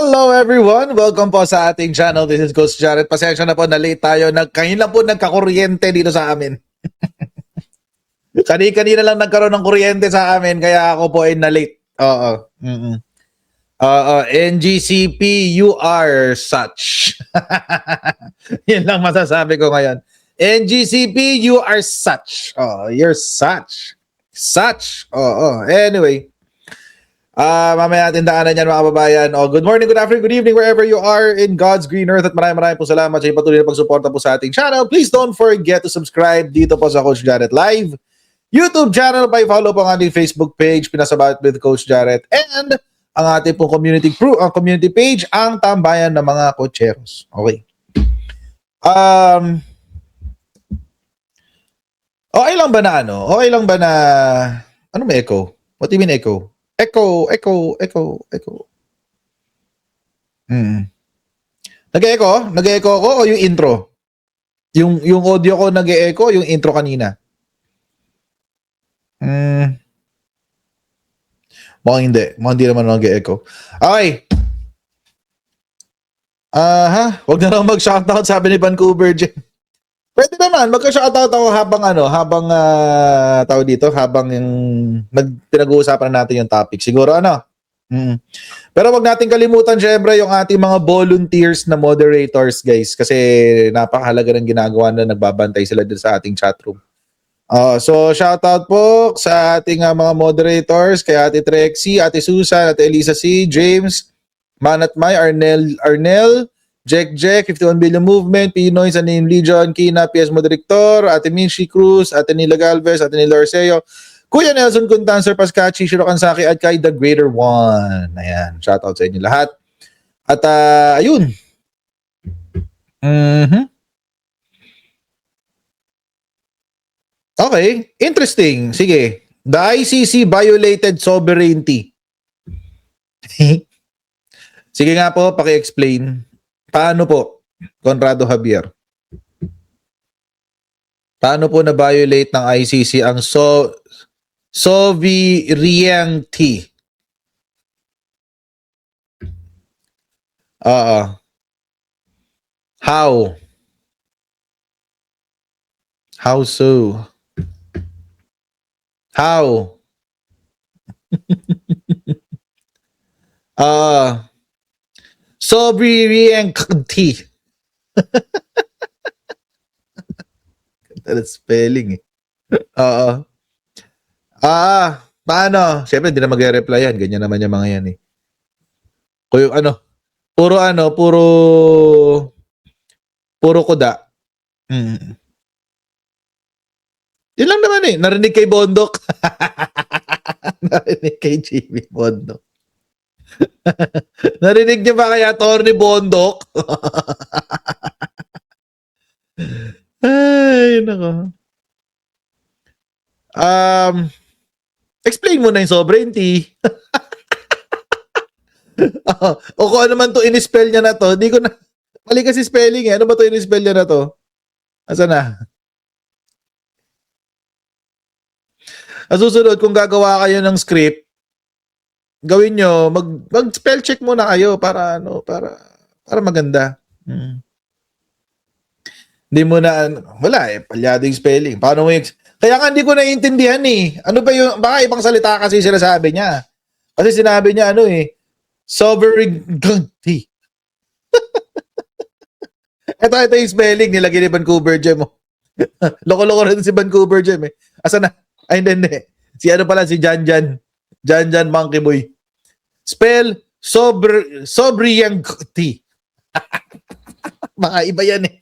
Hello everyone! Welcome po sa ating channel. This is Coach Jared. Pasensya na po, na-late tayo. Kanina po nagka-kuryente dito sa amin. Kanina lang nagkaroon ng kuryente sa amin, kaya ako po ay na-late. Oo. NGCP, you are such. Yan lang masasabi ko ngayon. NGCP, you are such. Oh, you're such. Such. Anyway. Mamaya natin daanan yan mga kababayan. Good morning, good afternoon, good evening wherever you are in God's green earth, at maraming po salamat sa patuloy na pagsuporta po sa ating channel. Please don't forget to subscribe dito po sa Coach Jared Live YouTube channel. Pa-follow po ang ating Facebook page, Pinasabat with Coach Jared, and ang ating pong community page, ang Tambayan ng mga Cocheros. Okay. Okay lang ba na Okay lang ba na ano may echo? What do you mean echo? Echo. Nag-echo? Nag-echo ako o yung intro? Yung audio ko nag-echo, yung intro kanina. Mukhang hindi naman nag-echo. Okay. Wag na lang mag-shoutout, sabi ni Vancouver Jen. Pwede naman, magka-shoutout ako habang tao dito, habang yung pinag-uusapan natin yung topic. Siguro Pero wag natin kalimutan syempre yung ating mga volunteers na moderators, guys, kasi napakahalaga ng ginagawa na nagbabantay sila dito sa ating chatroom. So shoutout po sa ating mga moderators, kay Ate Trexie, Ate Susan, Ate Elisa C, James, Manat May, Arnel, Jack, 51 Billion Movement, Pinoy, Sanin Legion, Kina, PS Moderictor, Ate Minshi Cruz, Ate Nila Galvez, Ate Nila Arceo, Kuya Nelson Kuntan, Sir Pascachi, Shiro Kansaki, at kay The Greater One. Ayan, shoutout sa inyo lahat. At ayun. Okay, interesting. Sige. The ICC violated sovereignty. Sige nga po, paki-explain. Paano po, Conrado Javier? Paano po na-violate ng ICC ang sovereignty? How? How so? How? Sovereignty. That's spelling eh. Paano? Siyempre, hindi na mag-reply yan. Ganyan naman yung mga yan eh. Kung yung puro kuda. Yun lang naman eh. Narinig kay Bondok. Narinig kay Jimmy Bondok. Narinig niyo ba kaya Attorney Bondok? Ay, nako. Explain mo na yung sovereignty. O kung ano man to in-spell niya na to, di ko na, mali kasi spelling eh. Ano ba to in-spell niya na to? Asa na? Susunod, kung gagawa kayo ng script, gawin nyo, mag-spell check muna kayo para maganda. Hindi mo na, wala eh, palyado yung spelling. Paano mo kaya nga hindi ko naiintindihan eh. Ano ba yung, baka ibang salita kasi sinasabi niya. Kasi sinabi niya sovereignty. ito yung spelling, nilagay ni Vancouver Jem. Loko-loko rin si Vancouver Jem eh. Asa na? Ay, hindi. Si pala, si Janjan Monkey Boy. Spell sovereignty. Baka iba yan eh.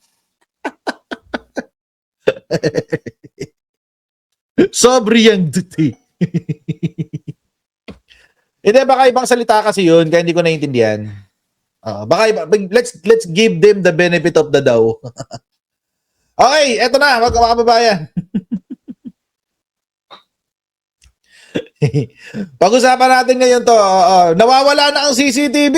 Sovereignty. Hindi, baka ibang salita kasi yun, kaya hindi ko naiintindihan. Baka let's give them the benefit of the doubt. Okay, eto na, mga kababayan. Pag-usapan natin ngayon to. Nawawala na ang CCTV.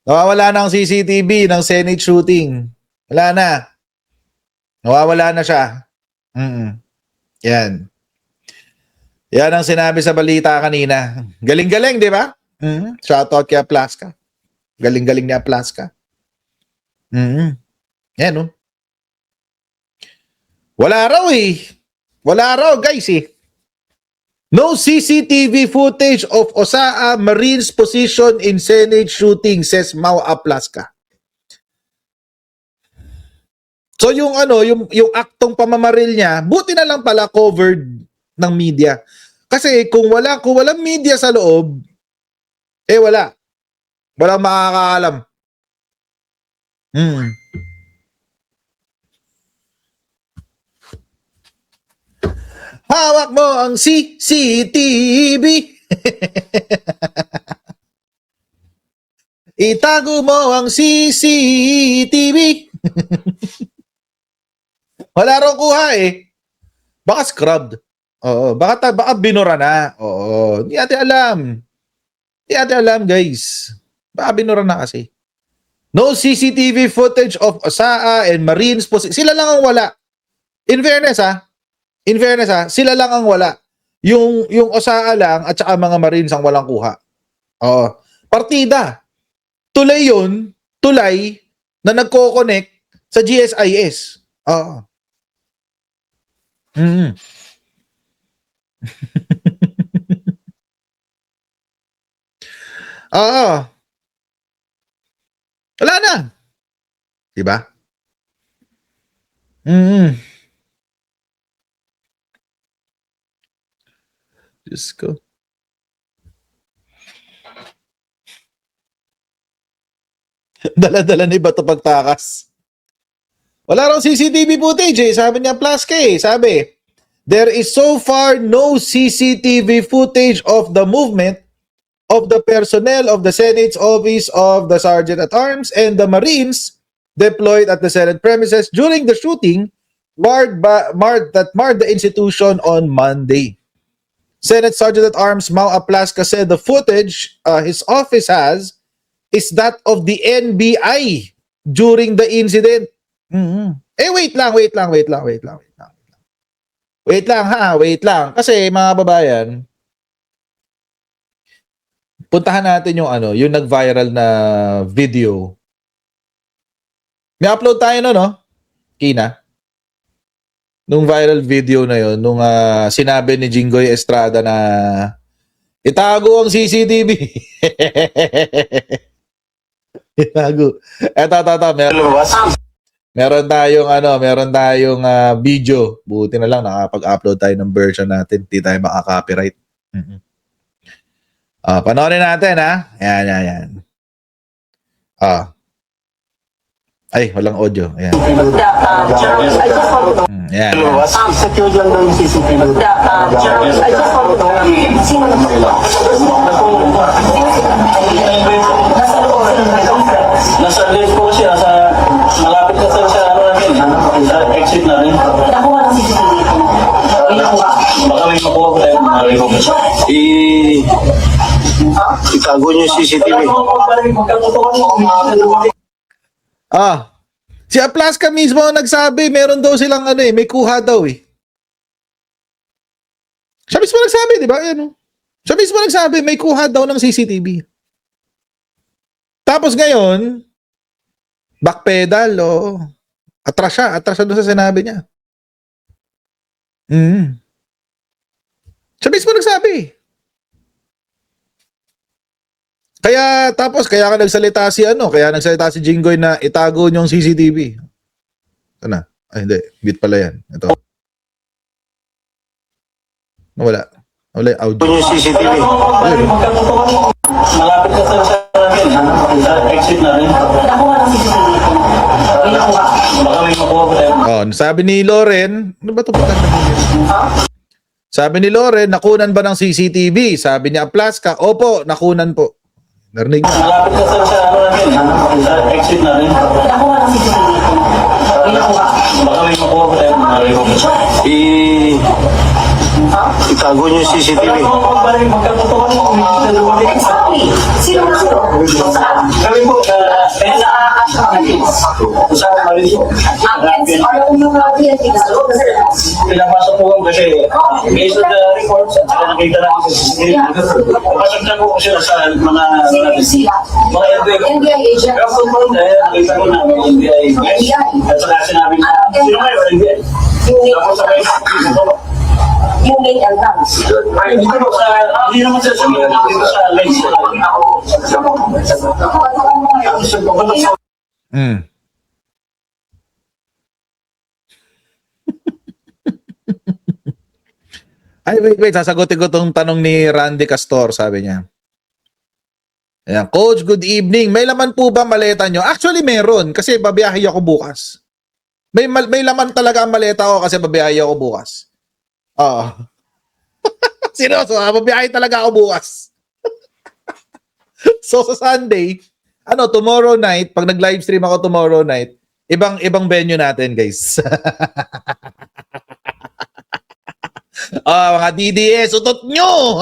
Nawawala na ang CCTV ng Senate shooting. Wala na. Nawawala na siya. Yan. Yan ang sinabi sa balita kanina. Galing-galing, di ba? Shoutout kay Aplaska. Galing-galing ni Aplaska. Yan, no? Wala raw eh. Wala raw, guys eh. No CCTV footage of Osaa Marine's position in Senate shooting, says Mau Aplaska. So yung yung aktong pamamaril niya, buti na lang pala covered ng media. Kasi kung walang media sa loob, wala. Walang makakaalam. Hawak mo ang CCTV. Itago mo ang CCTV. Wala raw kuha eh. Baka scrubbed. Oo, baka binura na. Oo, hindi natin alam. Hindi natin alam, guys. Baka binura na kasi. No CCTV footage of Osaa and Marines. Sila lang ang wala. In fairness, sila lang ang wala. Yung Osaa lang at saka mga Marines ang walang kuha. Oo. Partida. Tulay yun, na nagko-connect sa GSIS. Oo. Oo. Wala na. Diba? Diyos ko. Dala-dala ni Bato pagtakas. Wala raw CCTV footage eh. Sabi niya Plaska eh. Sabi, there is so far no CCTV footage of the movement of the personnel of the Senate's Office of the Sergeant-at-Arms and the Marines deployed at the Senate premises during the shooting that marred the institution on Monday. Senate Sergeant-at-Arms Mau Aplaska said the footage his office has is that of the NBI during the incident. Wait lang. Wait lang. Kasi mga babayan, puntahan natin yung yung nag-viral na video. May upload tayo no? Kina? Nung viral video na yon, nung sinabi ni Jinggoy Estrada na itago ang CCTV. Itago. Eto. Meron tayong video. Buti na lang nakapag-upload tayo ng version natin. Hindi tayo maka-copyright. Panoorin natin ha. Yan. Ay, walang audio. Ayan. Yan. Secure lang daw yung CCTV. Nasa left po siya, malapit na sa sa exit na rin. Nakuha ng CCTV. Baka may makuha ko tayo. Itago niyo yung CCTV. Si Aplaska mismo ang nagsabi, meron daw silang may kuha daw eh. Siya mismo nagsabi, di ba? Siya mismo nagsabi, may kuha daw ng CCTV. Tapos ngayon, backpedal, atras siya doon sa sinabi niya. Siya mismo nagsabi. Kaya ka nagsalita si Jinggoy na itago niyong CCTV. Ito na. Ay, hindi. Bit pala yan. Ito. Wala yung audio. Yung CCTV. Malapit na sa exit na rin. Nakuha ng CCTV. Baka may makuha ko tayo. Sabi ni Loren, ano ba ito? Sabi ni Loren, nakunan ba ng CCTV? Sabi ni Aplaska, opo, nakunan po. Narinig niya. Malapit na sa exit na rin. Nakuha ng CCTV. Baka may makuha ko tayo. Itago niyo yung CCTV. Sino? Kami po, Ang NCR ang mga PNP sa loob kasi Pinapasok po kasi based on the reports at saka nakita namin sa CCTV. Pasok na po kasi sa mga sila. mga NBI agent. Pero kung po dahil nakita ko na NBI at saka sinabi na sino kayo NBI? Tapos sa kayo Yung main lang. hindi naman sa sumunod dito sa lights. Mm. Ay, wait. Sasagutin ko tong tanong ni Randy Castor, sabi niya. Ayan, Coach, good evening. May laman po ba maleta nyo? Actually, meron. Kasi babiyahe ako bukas. May laman talaga ang maleta ko kasi babiyahe ako bukas. Oo. Seryoso, babiyahe talaga ako bukas. So, sa Sunday, tomorrow night, pag nag-live stream ako tomorrow night, ibang venue natin, guys. Mga DDS, utot nyo!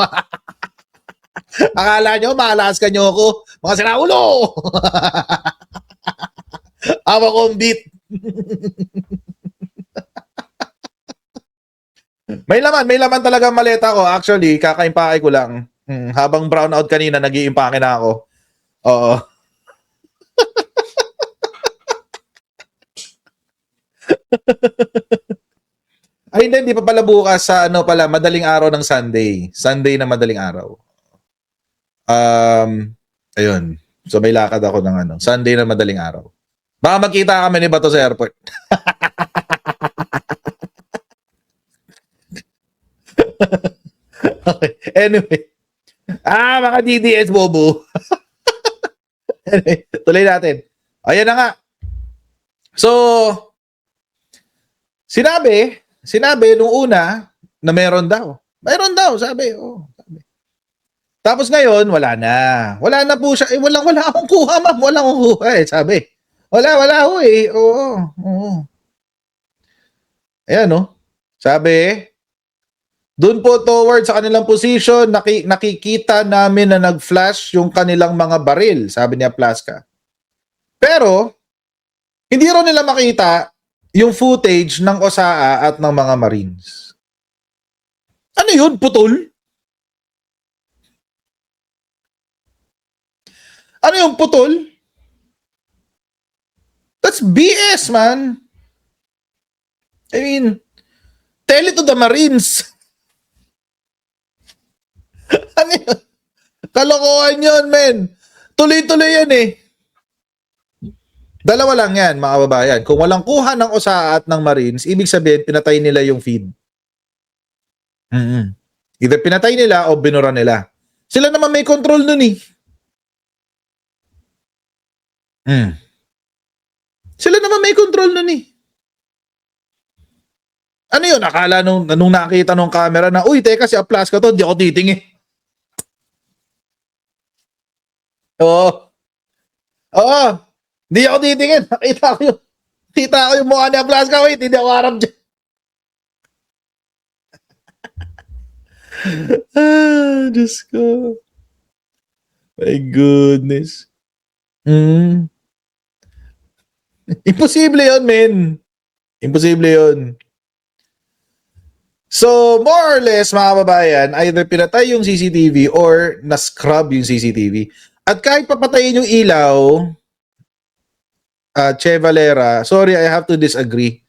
Akala nyo, maalas ka nyo ako. Mga sinaulo! Awa kong beat. May laman talaga maleta ko. Actually, kakaimpake ko lang. Habang brown out kanina, nag-iimpake na ako. Oo. Ay, hindi pa pala bukas sa madaling araw ng Sunday. Sunday na madaling araw. Ayun. So may lakad ako ng Sunday na madaling araw. Baka magkita kami ni Bato sa airport. Okay. Anyway. Mga DDS bobo. Anyway, tuloy natin. Ayan na nga. So, Sinabi nung una na meron daw. Meron daw, sabi. Tapos ngayon, wala na. Wala na po siya. Wala akong kuha, ma'am. Wala akong kuha sabi. Wala ho eh. Oo. Ayan, no? Sabi, doon po towards sa kanilang position, nakikita namin na nag-flash yung kanilang mga baril, sabi niya Plaska. Pero, hindi rin nila makita yung footage ng OSAA at ng mga Marines. Ano yun? Putol? Ano yung putol? That's BS, man. I mean, tell it to the Marines. Ano yun? Kalokohan yun, men. Tuloy-tuloy yan eh. Dalawa lang yan, mga babayan. Kung walang kuha ng OSAA at ng Marines, ibig sabihin, pinatay nila yung feed. Either pinatay nila o binura nila. Sila naman may control nun eh. Sila naman may control nun eh. Ano yun? Akala nung nakita nung camera na, uy, teka, si Aplas ka to, di ako titingin. Oo. Di ako titingin. Nakita ko yung mukha ni Aplas ka, wait, hindi ako harap dyan. Diyos ko. My goodness. Imposible yun, men. Imposible yun. So, more or less, mga kababayan, either pinatay yung CCTV or na-scrub yung CCTV. At kahit papatayin yung ilaw, Che Valera, sorry, I have to disagree.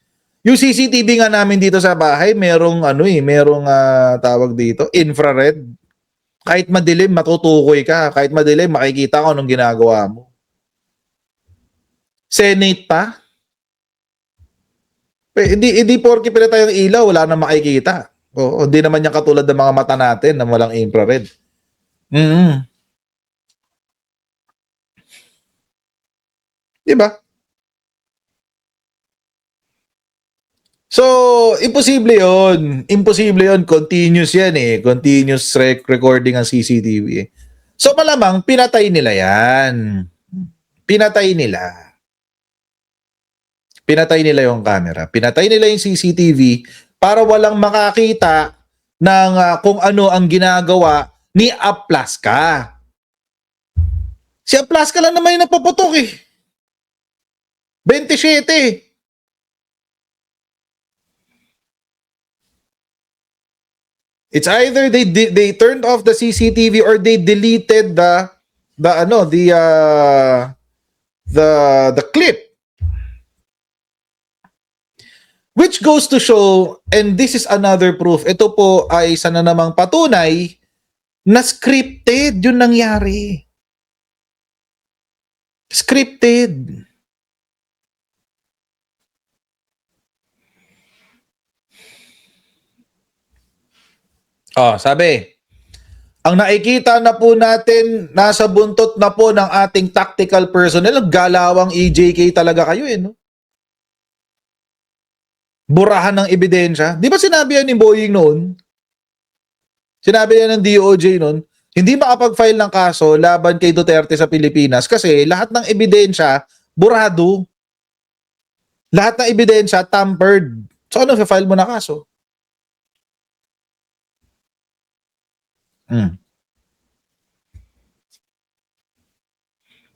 Yung CCTV nga namin dito sa bahay, merong tawag dito, infrared. Kahit madilim, matutukoy ka. Kahit madilim, makikita ko anong ginagawa mo. Senate pa? Hindi porke pinatay yung ilaw, wala na makikita. Oo, hindi naman yan katulad ng mga mata natin na walang infrared. Diba? So, imposible yon. Imposible yon. Continuous yan eh. Continuous recording ang CCTV. So, malamang pinatay nila yan. Pinatay nila yung camera. Pinatay nila yung CCTV para walang makakita ng kung ano ang ginagawa ni Aplaska. Si Aplaska lang naman yung napaputok eh. 27. It's either they turned off the CCTV or they deleted the clip. Which goes to show, and this is another proof, ito po ay isa na namang patunay na scripted yung nangyari. Scripted. Oh, sabi, ang nakikita na po natin, nasa buntot na po ng ating tactical personnel. Galawang EJK talaga kayo no? Burahan ng ebidensya. Di ba sinabi yan ni Boying noon? Sinabi yan ng DOJ noon, hindi makapag-file ng kaso laban kay Duterte sa Pilipinas kasi lahat ng ebidensya, burado. Lahat ng ebidensya, tampered. So ano, file mo na kaso?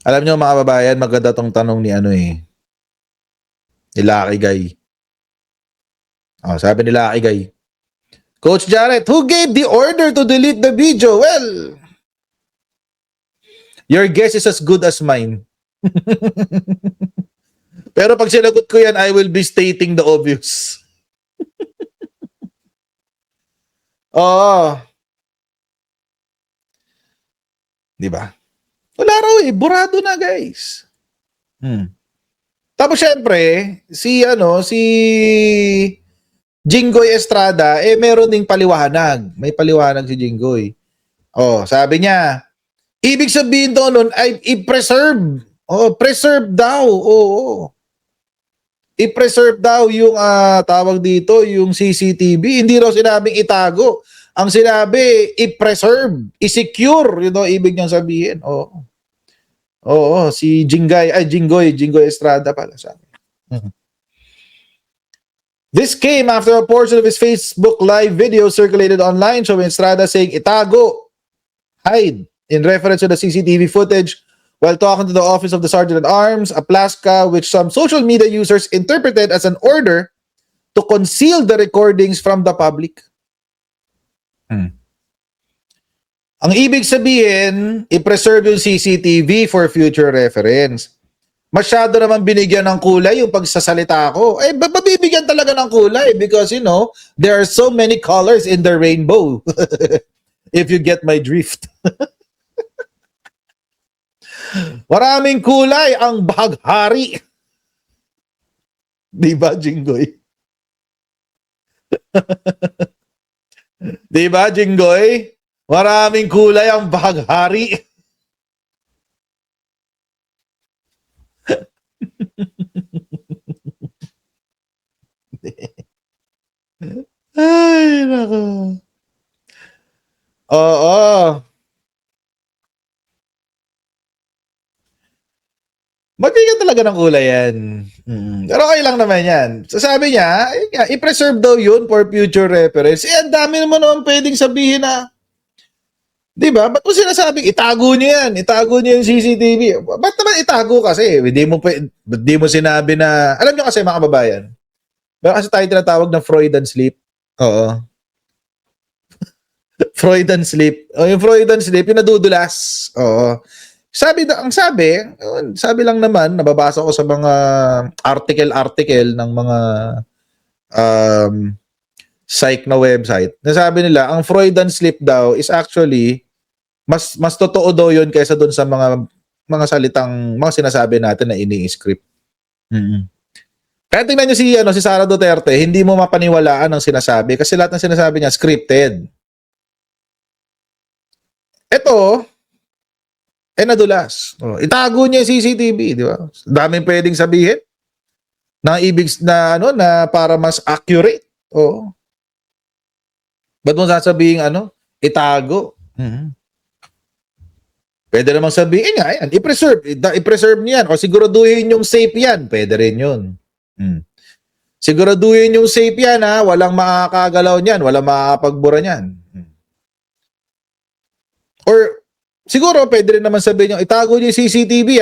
Alam nyo mga babayan, maganda tong tanong ni ni Lucky Guy. Oh, sabi ni Lucky Guy, Coach Jarrett, who gave the order to delete the video? Well, your guess is as good as mine. Pero pag sinagot ko yan, I will be stating the obvious. Oo. Di ba? Wala raw burado na guys. Tapos syempre, si Jinggoy Estrada, meron ding paliwanag. May paliwanag si Jinggoy. Oh, sabi niya, ibig sabihin daw nun ay i-preserve. Oh, preserve daw. Oo. I-preserve daw yung tawag dito, yung CCTV. Hindi raw sinabing itago. Ang sinabi, i-preserve, i-secure. Yun daw ibig niyang sabihin. Oo. Oo, si Jinggoy Estrada pala sabi. This came after a portion of his Facebook Live video circulated online showing Estrada saying itago, hide, in reference to the CCTV footage while talking to the office of the Sergeant at Arms, a plasca which some social media users interpreted as an order to conceal the recordings from the public. Ang ibig sabihin, i-preserve yung CCTV for future reference. Masyado naman binigyan ng kulay yung pagsasalita ko. Babibigyan talaga ng kulay because, there are so many colors in the rainbow. If you get my drift. Maraming kulay ang bahaghari. Di ba, Jinggoy? Di ba, Jinggoy? Maraming kulay ang bahaghari. Ay, nako. Oo. Magbigyan talaga ng kulay yan. Pero okay lang naman yan. So sabi niya, i-preserve daw yun for future reference. Ang dami naman pwedeng sabihin na, di ba? Ba't mo sinasabing itago niyo yan? Itago niyo yung CCTV. Ba't naman itago kasi? Hindi mo sinabi na, alam niyo kasi mga kababayan, baka kasi tayo tinatawag na Freudian sleep. Oo. Freudian sleep. O yung Freudian sleep, yung nadudulas. Oo. Sabi lang naman, nababasa ko sa mga article ng mga psych na website. Nasabi nila, ang Freudian sleep daw is actually mas totoo daw yun kaysa doon sa mga salitang, mga sinasabi natin na ini-script. Kaya tingnan nyo si Sara Duterte, hindi mo mapaniwalaan ang sinasabi kasi lahat ng sinasabi niya scripted. Ito, nadulas. Itago niya yung CCTV, di ba? Daming pwedeng sabihin na para mas accurate. Oo. Ba't mo sasabihin itago? Pwede namang sabihin nga, yan, i-preserve niyan o siguraduhin yung safe yan. Pwede rin yun. Siguraduhin yung safe yan walang makakagalaw niyan, walang makakapagbura niyan. Or siguro pwede rin naman sabihin niyo, itago niyo yung CCTV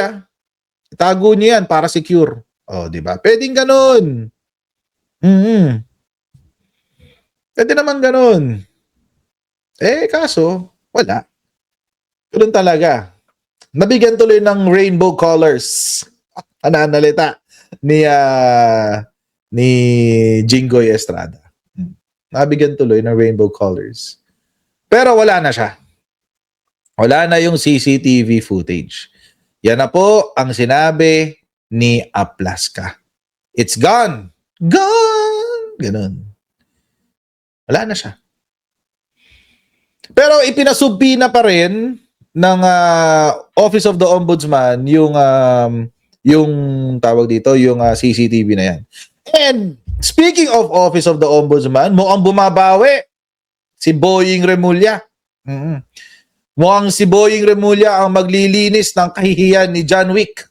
Itago niyo yan para secure. Oh, di ba? Pwedeng ganun. Pwede naman ganun. Kaso, wala. Ganun talaga. Nabigyan tuloy ng rainbow colors. Ananalita ni Jinggoy Estrada. Nabigyan tuloy ng rainbow colors. Pero wala na siya. Wala na yung CCTV footage. Yan na po ang sinabi ni Aplaska. It's gone. Gone. Ganun. Wala na siya. Pero ipinasubina pa rin ng Office of the Ombudsman yung tawag dito, yung CCTV na yan. And speaking of Office of the Ombudsman, mukhang bumabawi si Boying Remulla. Mukhang si Boying Remulla ang maglilinis ng kahihiyan ni John Wick.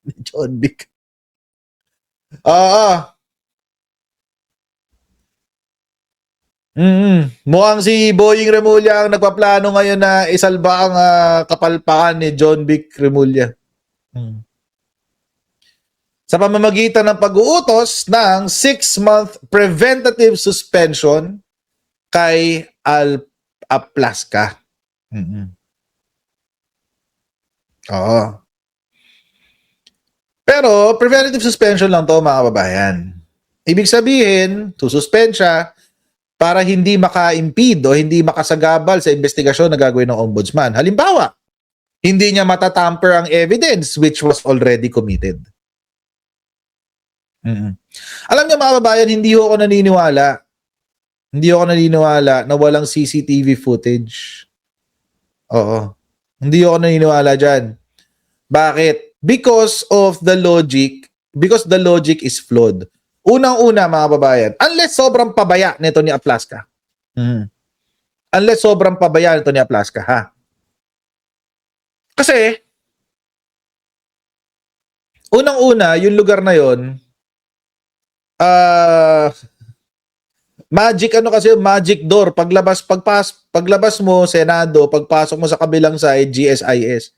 Ni John Wick. Mukhang si Boying Remulla ang nagpaplano ngayon na isalba ang kapalpakan ni John Wick Remulla. Sa pamamagitan ng pag-uutos ng 6-month preventative suspension kay Aplaska. Oo. Pero preventative suspension lang to, mga kababayan. Ibig sabihin, sususpend siya para hindi maka-impede o hindi makasagabal sa investigasyon na gagawin ng ombudsman. Halimbawa, hindi niya matatamper ang evidence which was already committed. Alam niyo, mga kababayan, hindi ako naniniwala. Hindi ako naniniwala na walang CCTV footage. Oo. Hindi ako naniniwala dyan. Bakit? Because the logic is flawed. Unang-una, mga kababayan, unless sobrang pabaya nito ni Aplaska. Unless sobrang pabaya nito ni Aplaska, ha? Kasi, unang-una, yung lugar na yon, magic door. Paglabas mo, Senado, pagpasok mo sa kabilang side, GSIS.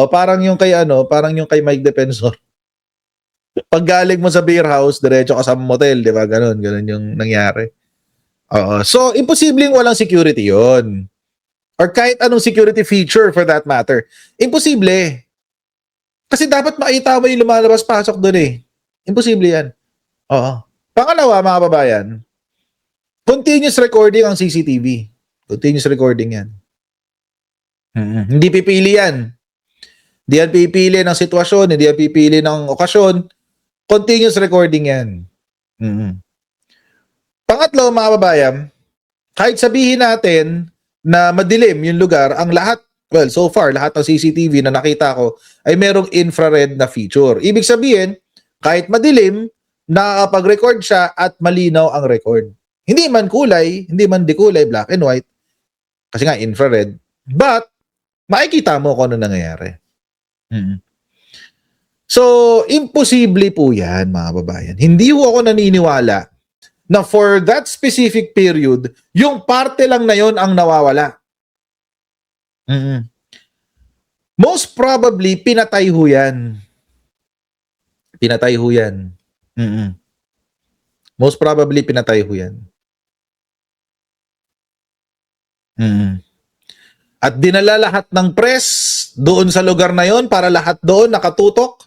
Parang yung kay Mike Defensor. Pag galing mo sa beer house, diretso ka sa motel, di ba? Ganun yung nangyari. So, imposibleng walang security yon. Or kahit anong security feature for that matter. Imposible. Kasi dapat makita mo yung lumalabas-pasok doon eh. Imposible yan. Pangalawa, mga kababayan, continuous recording ang CCTV. Continuous recording yan. Hindi pipili yan. Hindi yan pipili ng sitwasyon, hindi yan pipili ng okasyon. Continuous recording yan. Pangatlo, mga kababayan, kahit sabihin natin na madilim yung lugar, ang lahat, so far, lahat ng CCTV na nakita ko ay merong infrared na feature. Ibig sabihin, kahit madilim, nakakapag-record siya at malinaw ang record. Hindi man kulay, hindi man dikulay, black and white, kasi nga infrared, but makikita mo kung ano nangyayari. So, imposible po yan, mga babayan. Hindi ho ako naniniwala na for that specific period, yung parte lang na yon ang nawawala. Most probably, pinatay ho yan. Pinatay ho yan. Most probably, pinatay ho yan. At dinala lahat ng press doon sa lugar na yon para lahat doon nakatutok.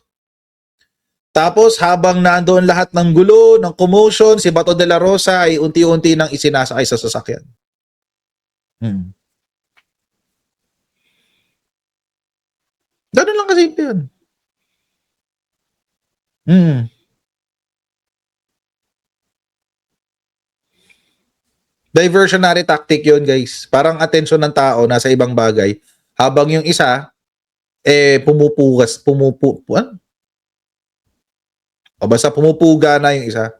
Tapos habang nandoon lahat ng gulo, ng commotion, si Bato de la Rosa ay unti-unti nang isinasakay sa sasakyan. Ganun lang kasi yun. Diversionary tactic yun, guys. Parang atensyon ng tao nasa ibang bagay. Habang yung isa, basta pumupuga na yung isa.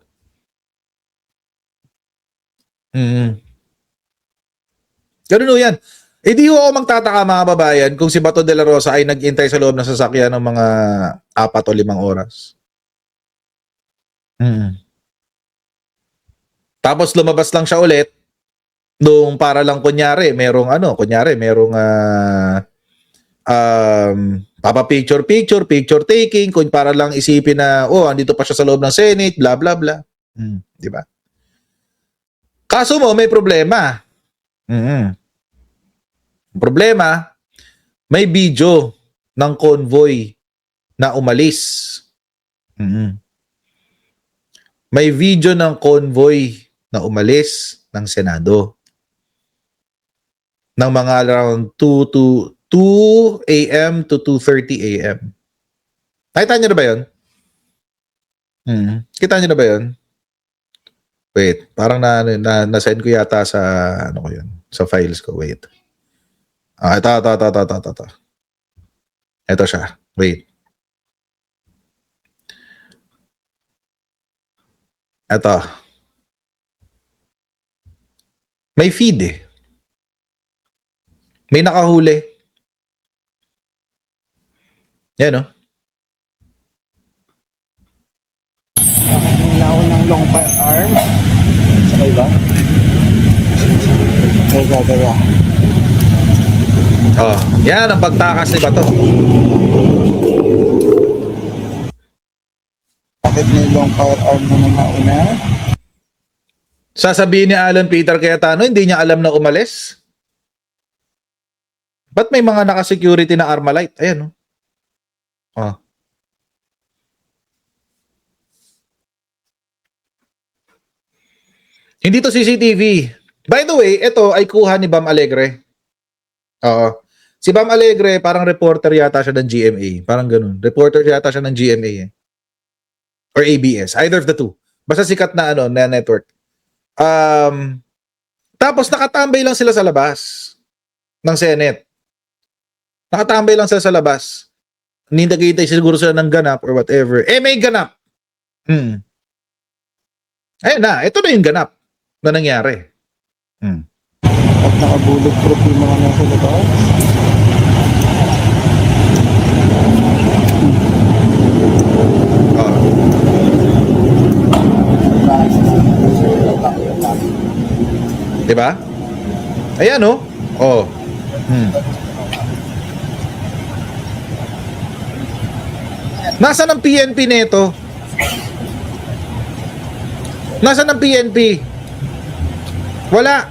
Ganun yan. Di ho ako magtataka, mga babayan, kung si Bato de la Rosa ay nag-intay sa loob ng sasakyan ng mga 4 o 5 oras. Tapos lumabas lang siya ulit nung para lang kunyari merong picture taking, kung para lang isipin na, andito pa siya sa loob ng Senate, bla bla bla. Di ba? Kaso mo, may problema. Problema, may video ng convoy na umalis. May video ng convoy na umalis ng Senado ng mga around 2 a.m. to 2:30 a.m. Nakita niyo na ba yun? Kita niyo na ba yun? Wait, parang na-send ko yata sa ano ko yun, sa files ko. Wait. Ito. Ito siya. Wait. Ito. May feed eh. May nakahuli. Yan, no? Laon ng long firearm. Sakay ba? May gagawa. Yan ang pagtakas ni Bato. Bakit may long firearm na nauna? Sasabihin ni Alan Peter Cayetano, hindi niya alam na umalis? Ba't may mga naka-security na Armalite? Ayan, no? Hindi to CCTV. By the way, ito ay kuha ni Bam Alegre. Oo. Si Bam Alegre, parang reporter yata siya ng GMA. Parang ganun. Reporter yata siya ng GMA eh. Or ABS. Either of the two. Basta sikat na na network. Tapos nakatambay lang sila sa labas ng Senate. Nakatambay lang sila sa labas. Nintagitay siguro sila ng ganap or whatever. May ganap. Ayun na. Ito na yung ganap na nangyari. At nakabulog proof yung mga nasa labas. Diba? Ayan, no? Nasaan ang PNP nito? Nasaan ang PNP? Wala.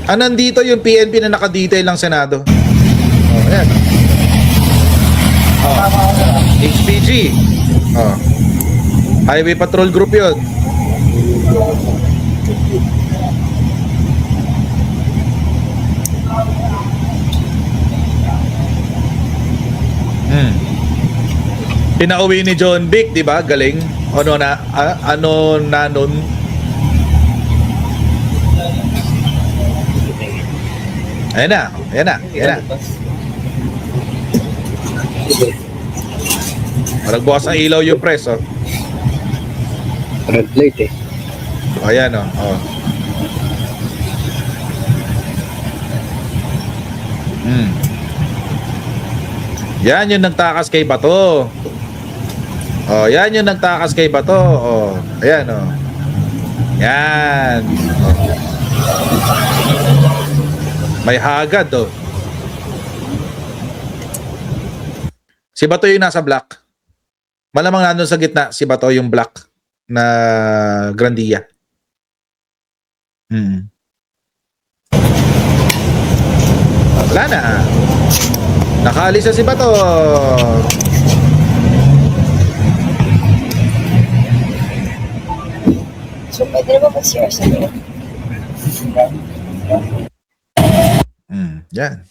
Nandito yung PNP na nakadetail ng Senado. Ayan. HPG. Highway Patrol Group yun. Pinauwi ni John Vic, di ba? Galing. Ano na nun? Ayan na. Nagbukas ang ilaw yung press, Red light eh. Ayan, Yan yung nagtakas kay Bato. Yan yung nagtakas kay Bato. Ayan, Yan. May hagad, Si Bato yung nasa black. Malamang nandun sa gitna, si Bato yung black na Grandia. Wala na. Nakaalis na si Bato. So, pwede naman mag-share sa iyo. Yan.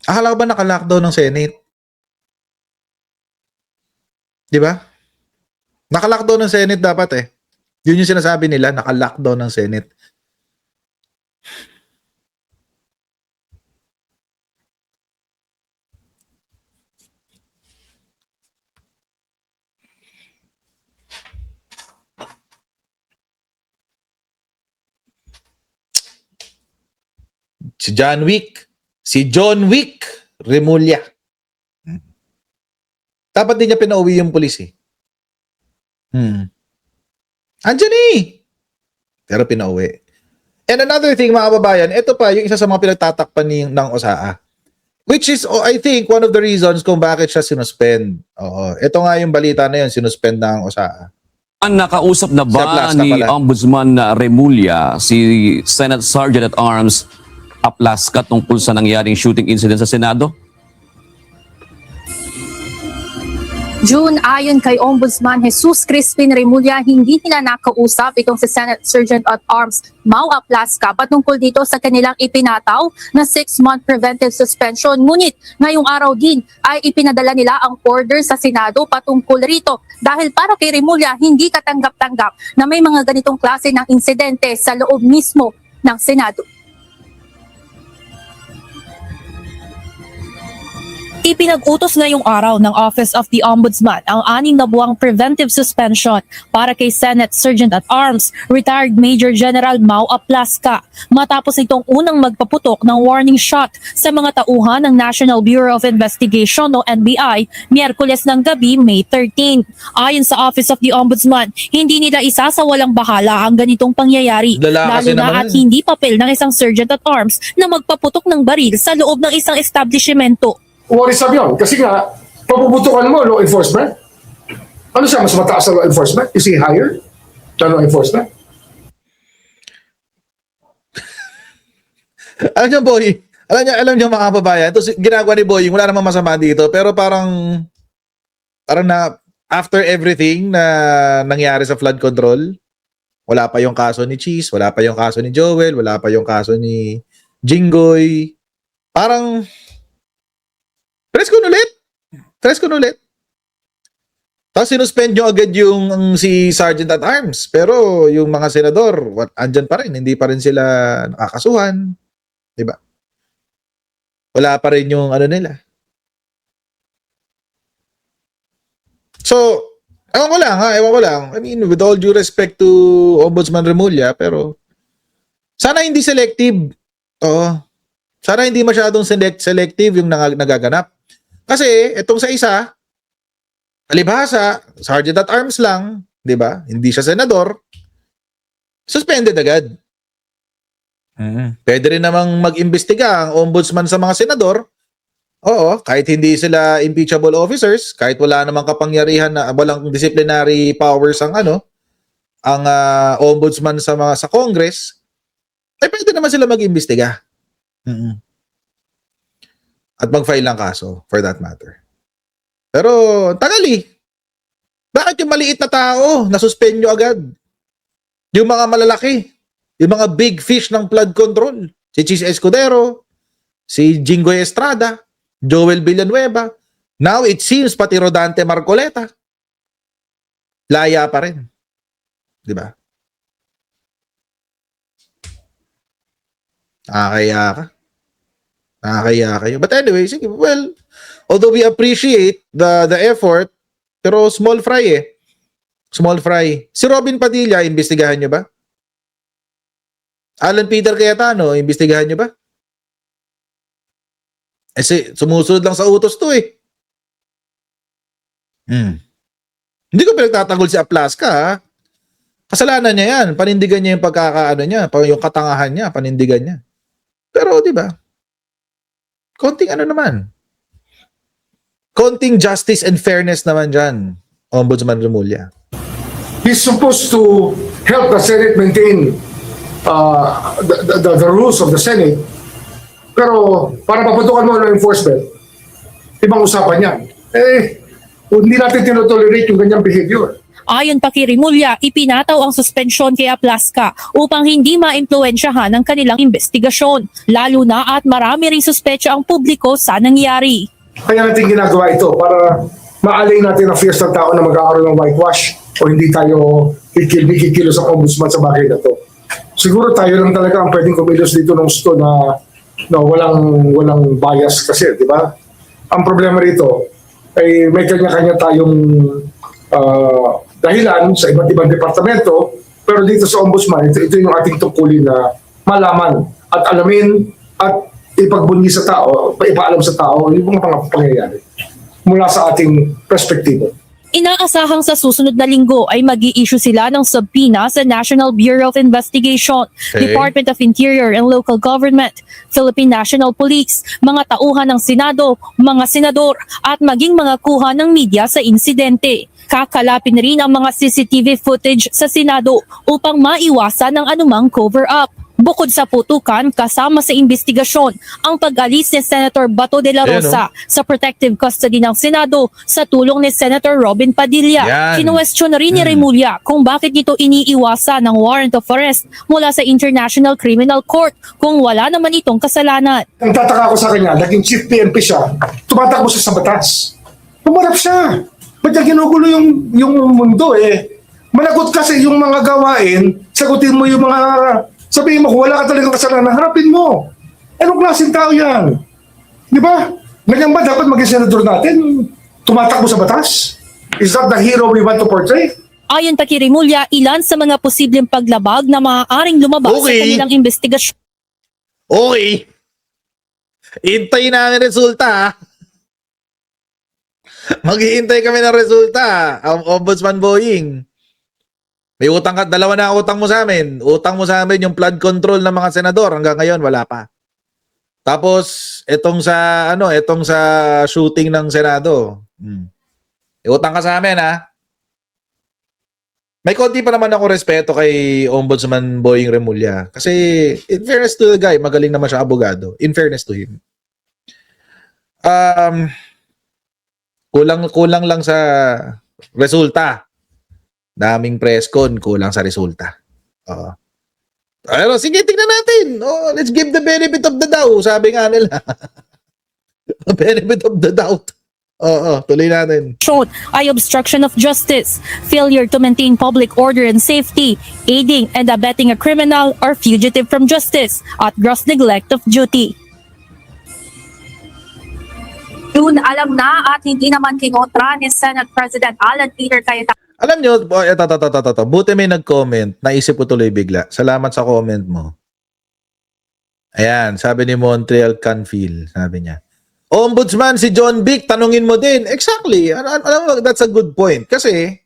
Akala ko ba naka-lockdown ng Senate? Di ba? Naka-lockdown ng Senate dapat eh. Yun yung sinasabi nila, naka-lockdown ng Senate. Si John Wick Remulla. Dapat din niya pinauwi yung pulis eh. Andiyan eh. Pero pinauwi. And another thing, mga kababayan, ito pa yung isa sa mga pinagtatakpan ng OSAA. Which is, I think, one of the reasons kung bakit siya sinuspend. Oo. Ito nga yung balita na yun, sinuspend na ang OSAA. Ang nakausap na Si ba Aplasca ni pala. Ombudsman Remulla si Senate Sergeant at Arms Aplasca tungkol sa nangyaring shooting incident sa Senado? June, ayon kay Ombudsman Jesus Crispin Remulla, hindi nila nakausap itong si Senate Sergeant at Arms Mau Aplasca patungkol dito sa kanilang ipinataw na 6-month preventive suspension. Ngunit ngayong araw din ay ipinadala nila ang order sa Senado patungkol rito dahil para kay Remulla hindi katanggap-tanggap na may mga ganitong klase ng insidente sa loob mismo ng Senado. Ipinag-utos ngayong araw ng Office of the Ombudsman ang 6 na buwang preventive suspension para kay Senate Sergeant at Arms, retired Major General Mau Aplasca, matapos itong unang magpaputok ng warning shot sa mga tauhan ng National Bureau of Investigation o NBI Miyerkules ng gabi, May 13. Ayon sa Office of the Ombudsman, hindi nila isasawalang bahala ang ganitong pangyayari, Lala kasi lalo na naman at yun. hindi papel ng isang Sergeant at Arms na magpaputok ng baril sa loob ng isang establishmento. Worrisome yun. Kasi nga, papuputukan mo law enforcement. Ano siya? Mas mataas sa law enforcement? Is he higher sa law enforcement? Alam niyo, Boy, alam niyo mga kababayan, ito ginagawa ni Boy, wala namang masama dito, pero parang na after everything na nangyari sa flood control, wala pa yung kaso ni Cheese, wala pa yung kaso ni Joel, wala pa yung kaso ni Jinggoy. Parang press ko ulit. Tapos sinuspend nyo agad yung si Sergeant at Arms. Pero yung mga senador, andyan pa rin. Hindi pa rin sila nakakasuhan. Diba? Wala pa rin yung ano nila. So, ewan ko lang. I mean, with all due respect to Ombudsman Remulla, pero sana hindi selective. Oo. Sana hindi masyadong selective yung nagaganap. Kasi itong sa isa, alibhasa, Sergeant at Arms lang, di ba? Hindi siya senador. Suspended agad. Pwede rin namang mag-imbestiga ang ombudsman sa mga senador. Oo, kahit hindi sila impeachable officers, kahit wala namang kapangyarihan na walang disciplinary powers ang ombudsman sa Congress, ay pwede naman sila mag-imbestiga. At mag-file ng kaso, for that matter. Pero, tagali. Bakit yung maliit na tao, nasuspend nyo agad? Yung mga malalaki, yung mga big fish ng flood control, si Cheese Escudero, si Jinggoy Estrada, Joel Villanueva, now it seems pati Rodante Marcoleta, laya pa rin. Di ba? Nakakaya kayo. But anyway, sige, well, although we appreciate the effort, pero small fry eh. Small fry. Si Robin Padilla, imbestigahan nyo ba? Alan Peter Cayetano, imbestigahan nyo ba? Sumusunod lang sa utos to eh. Hindi ko pinagtatanggol si Aplasca ha. Kasalanan niya yan. Panindigan niya yung pagkakaano niya, yung katangahan niya, panindigan niya. Pero di ba? Konting ano naman. Konting justice and fairness naman dyan, Ombudsman Remulla. He's supposed to help the Senate maintain the rules of the Senate. Pero para paputukan mo ng enforcement, ibang usapan yan. Hindi natin tinotolerate yung ganyang behavior. Ayon pa kay Remulla, ipinataw ang suspensyon kay Aplasca upang hindi maimpluwensyahan ang kanilang investigasyon, lalo na at marami ring suspecha ang publiko sa nangyari. Kaya natin ginagawa ito para maalay natin ang fears ng tao na magkakaroon ng whitewash o hindi tayo kikilo sa ombudsman sa bagay na to. Siguro tayo lang talaga ang pwedeng kumilos dito ng gusto na walang bias kasi, di ba? Ang problema rito ay may kanya-kanya tayong dahilan sa iba't ibang departamento, pero dito sa ombudsman, ito yung ating tungkulin na malaman at alamin at ipagbunyi sa tao, ipaalam sa tao yung mga pangyayari mula sa ating perspektibo. Inaasahang sa susunod na linggo ay mag-i-issue sila ng subpoena sa National Bureau of Investigation, Okay. Department of Interior and Local Government, Philippine National Police, mga tauhan ng Senado, mga senador at maging mga kuha ng media sa insidente. Kakalapin rin ang mga CCTV footage sa Senado upang maiwasan ang anumang cover-up. Bukod sa putukan, kasama sa investigasyon ang pag-alis ni Senator Bato de la Ayan, Rosa sa protective custody ng Senado sa tulong ni Senator Robin Padilla. Yan. Kinuwestiyon na rin ni Remulla kung bakit nito iniiwasan ng warrant of arrest mula sa International Criminal Court kung wala naman itong kasalanan. Ang tataka ko sa kanya, naging chief PNP siya, tumatakbo siya sa batas. Pumarap siya. Ba't niya ginugulo yung mundo eh? Managot kasi yung mga gawain, sagutin mo yung mga... Sabihin mo, kung wala ka talagang kasalanan, harapin mo. Anong klaseng tao yan? Di ba? Ganyan ba dapat maging senador natin? Tumatakbo sa batas? Is that the hero we want to portray? Ayon pa kay Remulla, ilan sa mga posibleng paglabag na maaaring lumabas sa Okay. kanilang investigasyon Okay. Hintayin na ang resulta. Ha? Maghihintay kami ng resulta. Ombudsman Boying. May utang ka, dalawa na utang mo sa amin. Utang mo sa amin yung flood control ng mga senador. Hanggang ngayon, wala pa. Tapos, etong sa shooting ng Senado. May utang ka sa amin, ha? May konti pa naman ako respeto kay Ombudsman Boying Remulla. Kasi, in fairness to the guy, magaling naman siya abogado. In fairness to him. Kulang lang sa resulta. Daming press con, kulang sa resulta. Pero sige, tingnan natin. Let's give the benefit of the doubt. Sabi nga nila. The benefit of the doubt. Tuloy natin. ay obstruction of justice, failure to maintain public order and safety, aiding and abetting a criminal or fugitive from justice, at gross neglect of duty. Yun, alam na at hindi naman kinontra ni Senate President Alan Peter Cayetano. Alam nyo, ito. Buti may nag-comment. Naisip ko tuloy bigla. Salamat sa comment mo. Ayan, sabi ni Montreal Canfield. Sabi niya, Ombudsman si John Vic, tanungin mo din. Exactly. Alam mo, that's a good point. Kasi,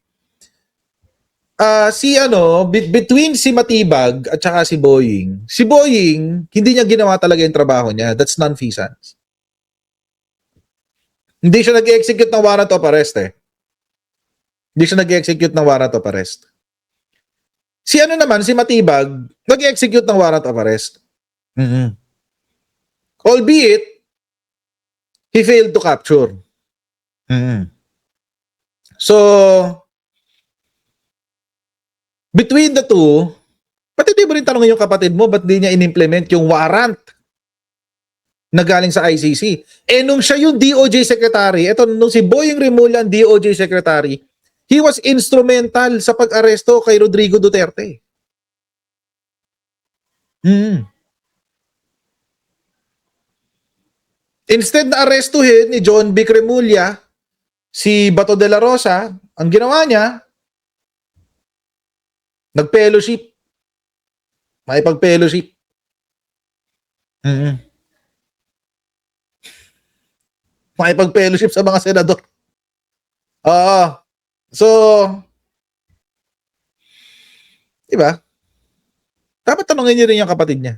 between si Matibag at saka si Boying, hindi niya ginawa talaga yung trabaho niya. That's nonfeasance. Hindi siya nag-execute ng warrant of arrest eh. Hindi siya nag-execute ng warrant of arrest. Si Matibag, nag-execute ng warrant of arrest. Albeit, he failed to capture. So, between the two, pati di mo rin tanongin yung kapatid mo, ba't di niya in-implement yung warrant na galing sa ICC? Nung siya yung DOJ Secretary, nung si Boying Remulla ang DOJ Secretary, he was instrumental sa pag-aresto kay Rodrigo Duterte. Instead na arestuhin ni John Vic Remulla si Bato de la Rosa, ang ginawa niya, nag-fellowship. Makipag-fellowship. Makipag-fellowship sa mga senador. So, diba? Dapat tanongin niyo rin yung kapatid niya.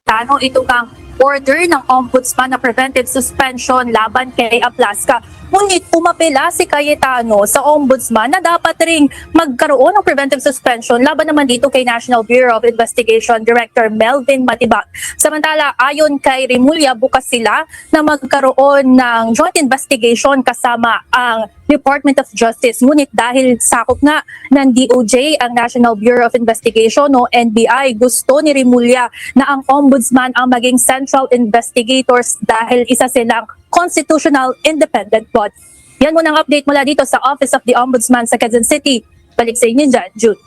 Ito kang order ng Ombudsman na preventive suspension laban kay Aplasca. Ngunit umapela si Cayetano sa Ombudsman na dapat ring magkaroon ng preventive suspension laban naman dito kay National Bureau of Investigation Director Melvin Matibag. Samantala, ayon kay Remulla, bukas sila na magkaroon ng joint investigation kasama ang Department of Justice. Ngunit dahil sakop nga ng DOJ ang National Bureau of Investigation o NBI, gusto ni Remulla na ang Ombudsman ang maging central investigators dahil isa silang constitutional independent body. Yan muna ang update mula dito sa Office of the Ombudsman sa Quezon City. Balik sa inyo dyan, Jude.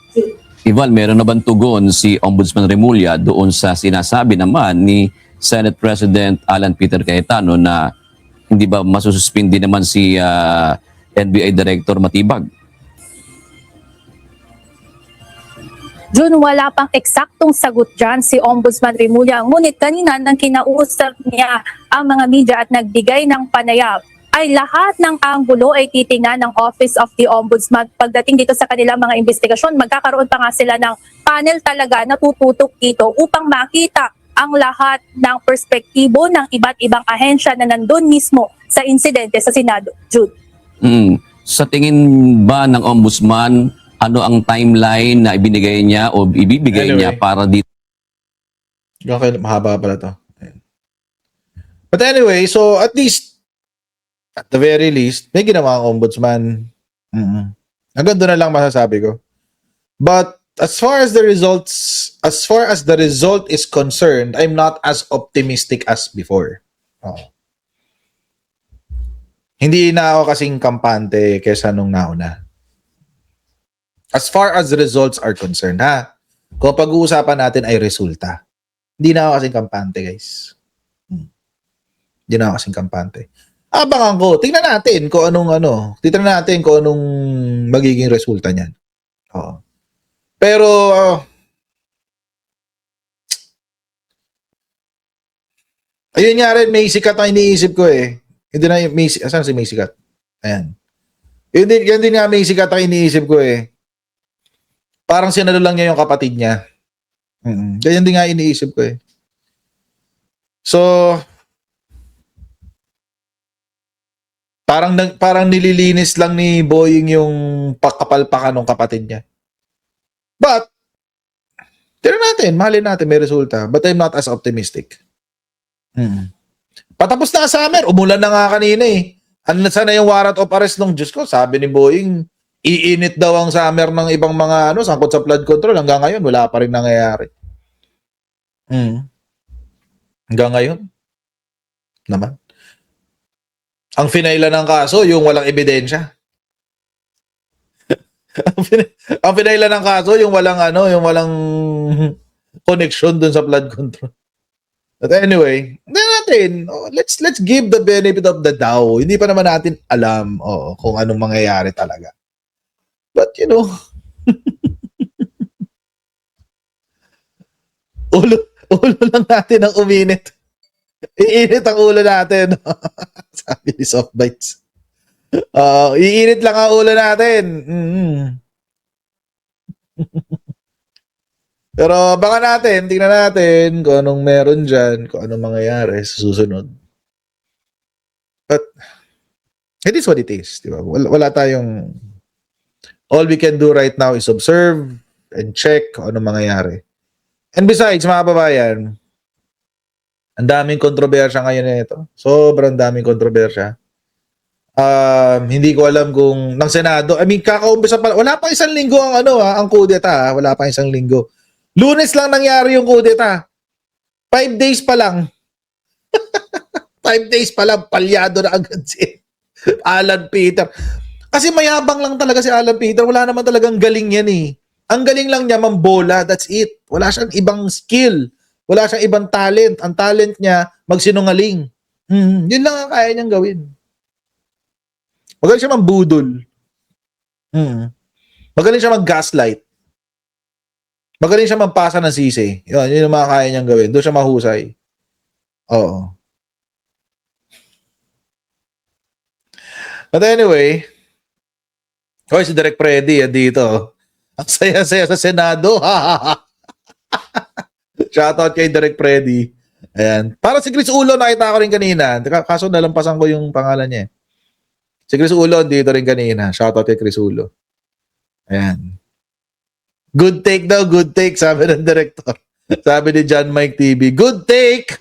Ival, meron na bang tugon si Ombudsman Remulla doon sa sinasabi naman ni Senate President Alan Peter Cayetano na hindi ba masususpindi naman si NBI Director Matibag? June, wala pang eksaktong sagot dyan si Ombudsman Remulla. Ngunit kanina nang kinausap niya ang mga media at nagbigay ng panayam ay lahat ng anggulo ay titingnan ng Office of the Ombudsman pagdating dito sa kanilang mga investigasyon. Magkakaroon pa nga sila ng panel talaga na tututok dito upang makita ang lahat ng perspektibo ng iba't ibang ahensya na nandun mismo sa insidente sa Senado. Jude. Sa tingin ba ng ombudsman, ano ang timeline na ibinigay niya o ibibigay niya Anyway. para dito? Okay, mahaba pala to. Ayan. But anyway, so at the very least, may ginawa ang ombudsman. Hanggang doon na lang masasabi ko. But as far as the result is concerned, I'm not as optimistic as before. Oo. Hindi na ako kasing kampante kesa nung nauna. As far as the results are concerned, ha? Kung pag-uusapan natin ay resulta. Hindi na ako kasing kampante, guys. Hindi na ako kasing kampante. Abangan ko. Tingnan natin kung anong magiging resulta niyan. Oo. Pero ayun nga rin, may sikat ang iniisip ko eh. Hindi na may asan si may sikat? Ayan. Yan din nga may sikat ang iniisip ko eh. Parang sinalo lang niya yung kapatid niya. Ganyan din nga iniisip ko eh. So, parang nililinis lang ni Boying yung pakapalpakan ng kapatid niya. But, tignan natin, mahalin natin, may resulta. But I'm not as optimistic. Patapos na summer, umulan na nga kanina eh. Ano sana yung warrant of arrest ng Diyos ko? Sabi ni Boying, iinit daw ang summer ng ibang mga sangkot sa flood control. Hanggang ngayon, wala pa rin nangyayari. Hanggang ngayon. Naman. Ang finaila ng kaso, yung walang ebidensya. ang finaila ng kaso, yung walang connection dun sa flood control. But anyway, let's give the benefit of the doubt. Hindi pa naman natin alam kung anong mangyayari talaga. But ulo lang natin ang uminit. Iinit ang ulo natin. Sabi ni Softbites. Iinit lang ang ulo natin. Pero baka natin, tingnan natin kung anong meron dyan, kung anong mangyayari sa susunod. But, it is what it is. Diba? Wala tayong, all we can do right now is observe and check kung anong mangyayari. And besides, mga kababayan, ang daming kontrobersya ngayon na ito. Sobrang daming kontrobersya. Hindi ko alam kung ng Senado, kakaumpisa pa, wala pa isang linggo ang kudeta, wala pa isang linggo. Lunes lang nangyari yung kudeta. 5 days pa lang. 5 days pa lang, palyado na agad si Alan Peter. Kasi mayabang lang talaga si Alan Peter. Wala naman talagang galing yan eh. Ang galing lang niya mambola, that's it. Wala siyang ibang skill. Wala siyang ibang talent. Ang talent niya, magsinungaling. Yun lang ang kaya niyang gawin. Magaling siya mambudol. Magaling siya mag-gaslight. Magaling siya magpasa ng sisi. Yun yung mga kaya niyang gawin. Doon siya mahusay. Oo. But anyway, si Direk Freddy dito. Ang saya-saya sa Senado. Shoutout kay Direk Freddy. Ayan. Para si Chris Ulo, nakita ko rin kanina. Kaso nalampasan ko yung pangalan niya. Si Chris Ulo, dito rin kanina. Shoutout kay Chris Ulo. Ayan. Good take daw, good take, sabi ng director. Sabi ni John Mike TV, good take!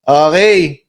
Okay.